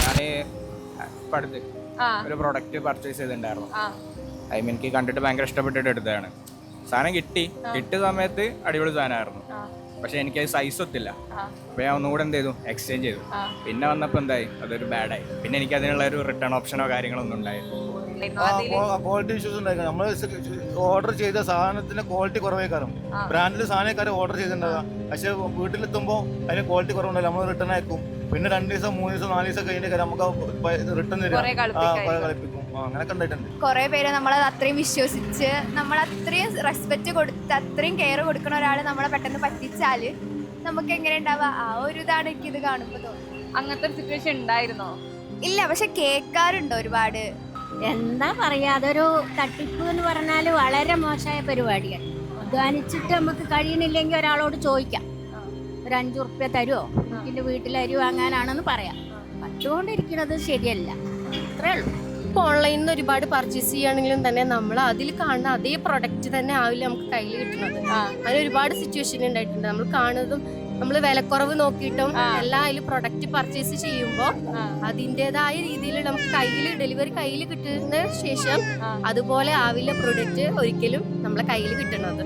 ഞാൻ ഇപ്പം അടുത്ത് ഒരു പ്രൊഡക്റ്റ് പർച്ചേസ് ചെയ്തിട്ടുണ്ടായിരുന്നു. എനിക്ക് കണ്ടിട്ട് ഭയങ്കര ഇഷ്ടപ്പെട്ടിട്ട് എടുത്തതാണ്. സാധനം കിട്ടിയ സമയത്ത് അടിപൊളി സാധനമായിരുന്നു. പക്ഷെ എനിക്ക് സൈസ് ഒത്തില്ല. അപ്പോൾ ഞാൻ ഒന്നുകൂടെ എന്ത് ചെയ്തു, എക്സ്ചേഞ്ച് ചെയ്തു. പിന്നെ വന്നപ്പോൾ എന്തായി, അതൊരു ബാഡായി. പിന്നെ എനിക്ക് അതിനുള്ള ഒരു റിട്ടേൺ ഓപ്ഷനോ കാര്യങ്ങളോ ഒന്നും ഉണ്ടായില്ല. ക്വാളിറ്റി ഇഷ്യൂസ് ഉണ്ടായിരുന്നു. നമ്മൾ ഓർഡർ ചെയ്ത സാധനത്തിന്റെ ക്വാളിറ്റി കുറവേക്കാരും ബ്രാൻഡിൽ സാധനക്കാരെ ഓർഡർ ചെയ്തിട്ടുണ്ടാകാം. പക്ഷെ വീട്ടിലെത്തുമ്പോൾ അതിന് ക്വാളിറ്റി കുറവുണ്ടല്ലോ, നമ്മൾ റിട്ടേൺ അയക്കും. പിന്നെ 2 ദിവസം 3 ദിവസം 4 ദിവസം കഴിഞ്ഞ നമുക്ക് റിട്ടേൺ കളിപ്പിക്കും. അങ്ങനെയൊക്കെ ഉണ്ടായിട്ടുണ്ട്. കുറെ പേര് നമ്മളത് അത്രയും വിശ്വസിച്ച് നമ്മൾ അത്രയും റെസ്പെക്ട് കൊടുത്ത് അത്രയും കെയർ കൊടുക്കുന്ന ഒരാള് നമ്മളെ പെട്ടെന്ന് പറ്റിച്ചാല് നമുക്ക് എങ്ങനെ ഉണ്ടാവുക, ആ ഒരു ഇതാണ് എനിക്കിത് കാണുമ്പോൾ തോന്നുന്നത്. അങ്ങനത്തെ ഒരു സിറ്റുവേഷൻ ഉണ്ടായിരുന്നോ? ഇല്ല, പക്ഷെ കേൾക്കാറുണ്ട് ഒരുപാട്. എന്താ പറയാ, അതൊരു തട്ടിപ്പ് എന്ന് പറഞ്ഞാൽ വളരെ മോശമായ പരിപാടിയാണ്. അധ്വാനിച്ചിട്ട് നമുക്ക് കഴിയണില്ലെങ്കിൽ ഒരാളോട് ചോദിക്കാം, ഒരു 5 ഉറുപ്പ്യ തരുമോ, എൻ്റെ വീട്ടിൽ അരി വാങ്ങാനാണെന്ന് പറയാം. പറ്റുകൊണ്ടിരിക്കുന്നത് ശരിയല്ല, അത്രേ ഉള്ളൂ. ഇപ്പോൾ ഓൺലൈനിൽ നിന്ന് ഒരുപാട് പർച്ചേസ് ചെയ്യുകയാണെങ്കിലും തന്നെ നമ്മൾ അതിൽ കാണുന്ന അതേ പ്രൊഡക്റ്റ് തന്നെ ആവില്ല നമുക്ക് കയ്യിൽ കിട്ടുന്നത്. അതിന് ഒരുപാട് സിറ്റുവേഷൻ ഉണ്ടായിട്ടുണ്ട്. നമ്മൾ കാണുന്നതും നമ്മൾ വിലക്കുറവ് നോക്കിയിട്ടും എല്ലാം അതിൽ പ്രൊഡക്റ്റ് പർച്ചേസ് ചെയ്യുമ്പോൾ അതിൻ്റെതായ രീതിയിൽ നമുക്ക് ഡെലിവറി കയ്യിൽ കിട്ടുന്ന ശേഷം അതുപോലെ ആവില്ല പ്രൊഡക്റ്റ് ഒരിക്കലും നമ്മളെ കയ്യിൽ കിട്ടുന്നത്.